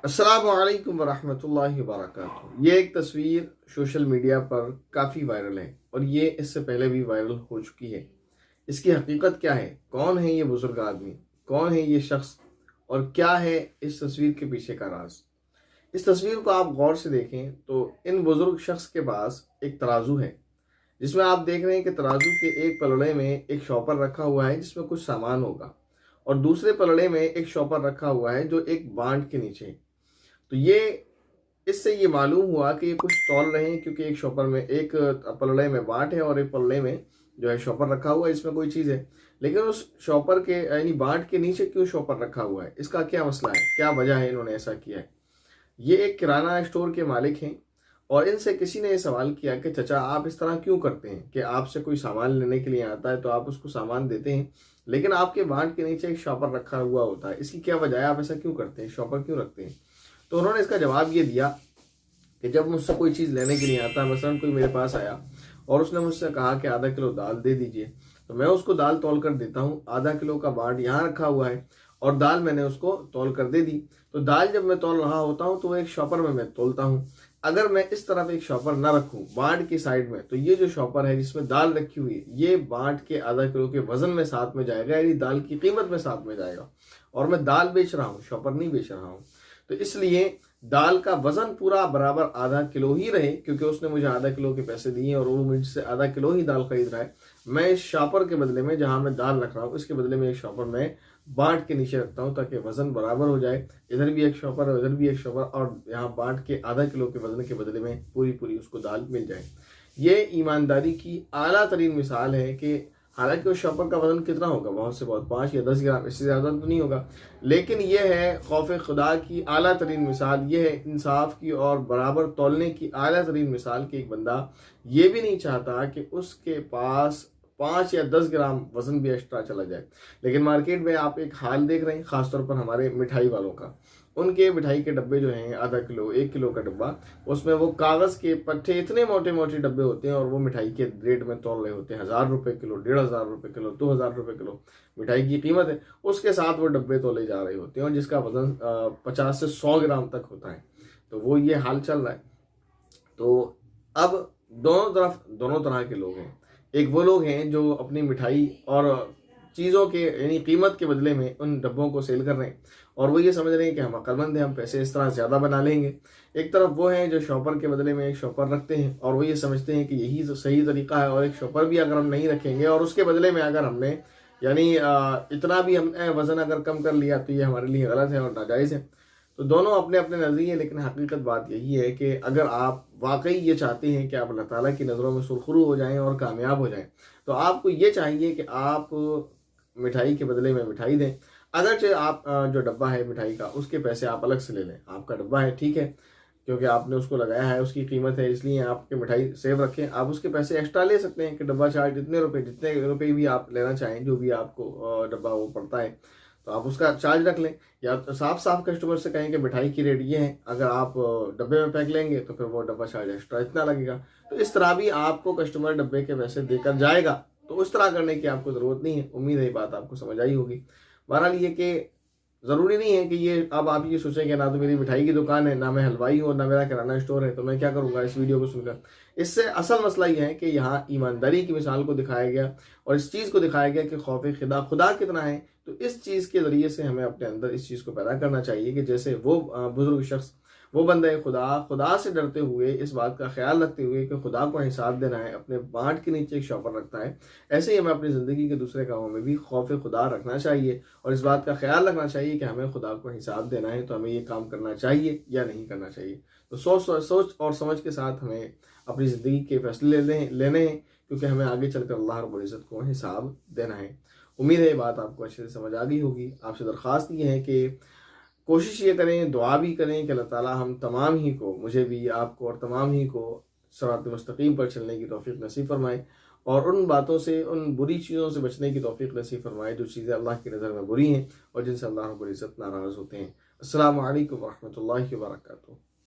السلام علیکم ورحمۃ اللہ وبرکاتہ۔ یہ ایک تصویر سوشل میڈیا پر کافی وائرل ہے اور یہ اس سے پہلے بھی وائرل ہو چکی ہے۔ اس کی حقیقت کیا ہے؟ کون ہے یہ بزرگ آدمی؟ کون ہے یہ شخص؟ اور کیا ہے اس تصویر کے پیچھے کا راز؟ اس تصویر کو آپ غور سے دیکھیں تو ان بزرگ شخص کے پاس ایک ترازو ہے، جس میں آپ دیکھ رہے ہیں کہ ترازو کے ایک پلڑے میں ایک شاپر رکھا ہوا ہے جس میں کچھ سامان ہوگا، اور دوسرے پلڑے میں ایک شاپر رکھا ہوا ہے جو ایک بانٹ کے نیچے ہے۔ تو اس سے یہ معلوم ہوا کہ یہ کچھ تول رہے ہیں، کیونکہ ایک شاپر میں ایک پلڑے میں بانٹ ہے اور ایک پلڑے میں جو ہے شاپر رکھا ہوا ہے، اس میں کوئی چیز ہے۔ لیکن اس شاپر کے یعنی بانٹ کے نیچے کیوں شاپر رکھا ہوا ہے؟ اس کا کیا مسئلہ ہے؟ کیا وجہ ہے انہوں نے ایسا کیا ہے؟ یہ ایک کرانہ اسٹور کے مالک ہیں، اور ان سے کسی نے یہ سوال کیا کہ چچا آپ اس طرح کیوں کرتے ہیں کہ آپ سے کوئی سامان لینے کے لیے آتا ہے تو آپ اس کو سامان دیتے ہیں، لیکن آپ کے بانٹ کے نیچے ایک شاپر رکھا ہوا ہوتا ہے، اس کی کیا وجہ ہے؟ آپ ایسا کیوں کرتے ہیں؟ شاپر کیوں رکھتے ہیں؟ تو انہوں نے اس کا جواب یہ دیا کہ جب مجھ سے کوئی چیز لینے کے لیے آتا ہے، مثلا کوئی میرے پاس آیا اور اس نے مجھ سے کہا کہ آدھا کلو دال دے دیجئے، تو میں اس کو دال تول کر دیتا ہوں۔ آدھا کلو کا بانٹ یہاں رکھا ہوا ہے اور دال میں نے اس کو تول کر دے دی۔ تو دال جب میں تول رہا ہوتا ہوں تو وہ ایک شاپر میں تولتا ہوں۔ اگر میں اس طرف ایک شاپر نہ رکھوں بانٹ کی سائڈ میں، تو یہ جو شاپر ہے جس میں دال رکھی ہوئی ہے، یہ بانٹ کے آدھا کلو کے وزن میں ساتھ میں جائے گا، یعنی دال کی قیمت میں ساتھ میں جائے گا، اور میں دال بیچ رہا ہوں، شاپر نہیں بیچ رہا ہوں۔ تو اس لیے دال کا وزن پورا برابر آدھا کلو ہی رہے، کیونکہ اس نے مجھے آدھا کلو کے پیسے دیے اور وہ مجھ سے آدھا کلو ہی دال خرید رہا ہے۔ میں اس شاپر کے بدلے میں، جہاں میں دال رکھ رہا ہوں، اس کے بدلے میں ایک شاپر میں بانٹ کے نیچے رکھتا ہوں تاکہ وزن برابر ہو جائے۔ ادھر بھی ایک شاپر اور ادھر بھی ایک شاپر، اور یہاں بانٹ کے آدھا کلو کے وزن کے بدلے میں پوری اس کو دال مل جائے۔ یہ ایمانداری کی اعلیٰ ترین مثال ہے کہ حالانکہ اس شاپر کا وزن کتنا ہوگا؟ بہت سے بہت 5 یا 10 گرام، اس سے زیادہ تو نہیں ہوگا، لیکن یہ ہے خوف خدا کی اعلیٰ ترین مثال، یہ ہے انصاف کی اور برابر تولنے کی اعلیٰ ترین مثال کہ ایک بندہ یہ بھی نہیں چاہتا کہ اس کے پاس 5 یا 10 گرام وزن بھی ایکسٹرا چلا جائے۔ لیکن مارکیٹ میں آپ ایک حال دیکھ رہے ہیں، خاص طور پر ہمارے مٹھائی والوں کا، ان کے مٹھائی کے ڈبے جو ہیں، آدھا کلو 1 کلو کا ڈبہ، اس میں وہ کاغذ کے پٹھے اتنے موٹے ڈبے ہوتے ہیں، اور وہ مٹھائی کے ریٹ میں تول رہے ہوتے ہیں 1000 روپے کلو، 1500 روپے کلو، 2000 روپے کلو مٹھائی کی قیمت ہے، اس کے ساتھ وہ ڈبے تولے جا رہے ہوتے ہیں، اور جس کا وزن 50 سے 100 گرام تک ہوتا ہے۔ تو وہ یہ حال چل رہا ہے۔ تو اب دونوں طرح کے لوگ ہیں۔ ایک وہ لوگ ہیں جو اپنی مٹھائی اور چیزوں کے یعنی قیمت کے بدلے میں ان ڈبوں کو سیل کر رہے ہیں، اور وہ یہ سمجھ رہے ہیں کہ ہم عقل مند ہیں، ہم پیسے اس طرح زیادہ بنا لیں گے۔ ایک طرف وہ ہیں جو شاپر کے بدلے میں ایک شاپر رکھتے ہیں، اور وہ یہ سمجھتے ہیں کہ یہی صحیح طریقہ ہے، اور ایک شاپر بھی اگر ہم نہیں رکھیں گے اور اس کے بدلے میں اگر ہم نے یعنی اتنا بھی ہم نے وزن اگر کم کر لیا تو یہ ہمارے لیے غلط ہے اور ناجائز ہے۔ تو دونوں اپنے اپنے نظریے، لیکن حقیقت بات یہی ہے کہ اگر آپ واقعی یہ چاہتے ہیں کہ آپ اللہ تعالیٰ کی نظروں میں سرخرو ہو جائیں اور کامیاب ہو جائیں، تو آپ کو یہ چاہیے کہ آپ مٹھائی کے بدلے میں مٹھائی دیں۔ اگرچہ آپ جو ڈبہ ہے مٹھائی کا، اس کے پیسے آپ الگ سے لے لیں، آپ کا ڈبہ ہے ٹھیک ہے، کیونکہ آپ نے اس کو لگایا ہے، اس کی قیمت ہے، اس لیے آپ کے مٹھائی سیو رکھیں، آپ اس کے پیسے ایکسٹرا لے سکتے ہیں کہ ڈبہ چارج جتنے روپے بھی آپ لینا چاہیں، جو بھی آپ کو ڈبہ وہ پڑتا ہے، تو آپ اس کا چارج رکھ لیں، یا صاف کسٹمر سے کہیں کہ مٹھائی کی ریٹ یہ ہے، اگر آپ ڈبے میں پیک لیں گے تو پھر وہ ڈبہ چارج ایکسٹرا اتنا لگے گا۔ تو اس طرح بھی آپ کو کسٹمر ڈبے کے پیسے دے کر جائے گا، تو اس طرح کرنے کی آپ کو ضرورت نہیں ہے۔ امید ہے یہ بات آپ کو سمجھ آئی ہوگی۔ بہرحال یہ کہ ضروری نہیں ہے کہ یہ اب آپ یہ سوچیں کہ نہ تو میری مٹھائی کی دکان ہے، نہ میں حلوائی ہوں، نہ میرا کرانہ اسٹور ہے، تو میں کیا کروں گا اس ویڈیو کو سن کر۔ اس سے اصل مسئلہ یہ ہے کہ یہاں ایمانداری کی مثال کو دکھایا گیا، اور اس چیز کو دکھایا گیا کہ خوف خدا کتنا ہے۔ تو اس چیز کے ذریعے سے ہمیں اپنے اندر اس چیز کو پیدا کرنا چاہیے کہ جیسے وہ بزرگ شخص، وہ بندہ خدا سے ڈرتے ہوئے، اس بات کا خیال رکھتے ہوئے کہ خدا کو حساب دینا ہے، اپنے بانٹ کے نیچے ایک شاپر رکھتا ہے، ایسے ہی ہمیں اپنی زندگی کے دوسرے کاموں میں بھی خوف خدا رکھنا چاہیے، اور اس بات کا خیال رکھنا چاہیے کہ ہمیں خدا کو حساب دینا ہے، تو ہمیں یہ کام کرنا چاہیے یا نہیں کرنا چاہیے۔ تو سوچ اور سمجھ کے ساتھ ہمیں اپنی زندگی کے فیصلے لینے ہیں، کیونکہ ہمیں آگے چل کر اللہ رب العزت کو حساب دینا ہے۔ امید ہے یہ بات آپ کو اچھے سے سمجھ آ گئی ہوگی۔ آپ سے درخواست یہ ہے کہ کوشش یہ کریں، دعا بھی کریں کہ اللہ تعالیٰ ہم تمام ہی کو، مجھے بھی، آپ کو، اور تمام ہی کو صراط مستقیم پر چلنے کی توفیق نصیب فرمائے، اور ان باتوں سے، ان بری چیزوں سے بچنے کی توفیق نصیب فرمائے جو چیزیں اللہ کی نظر میں بری ہیں اور جن سے اللہ رب العزت ناراض ہوتے ہیں۔ السلام علیکم ورحمۃ اللہ وبرکاتہ۔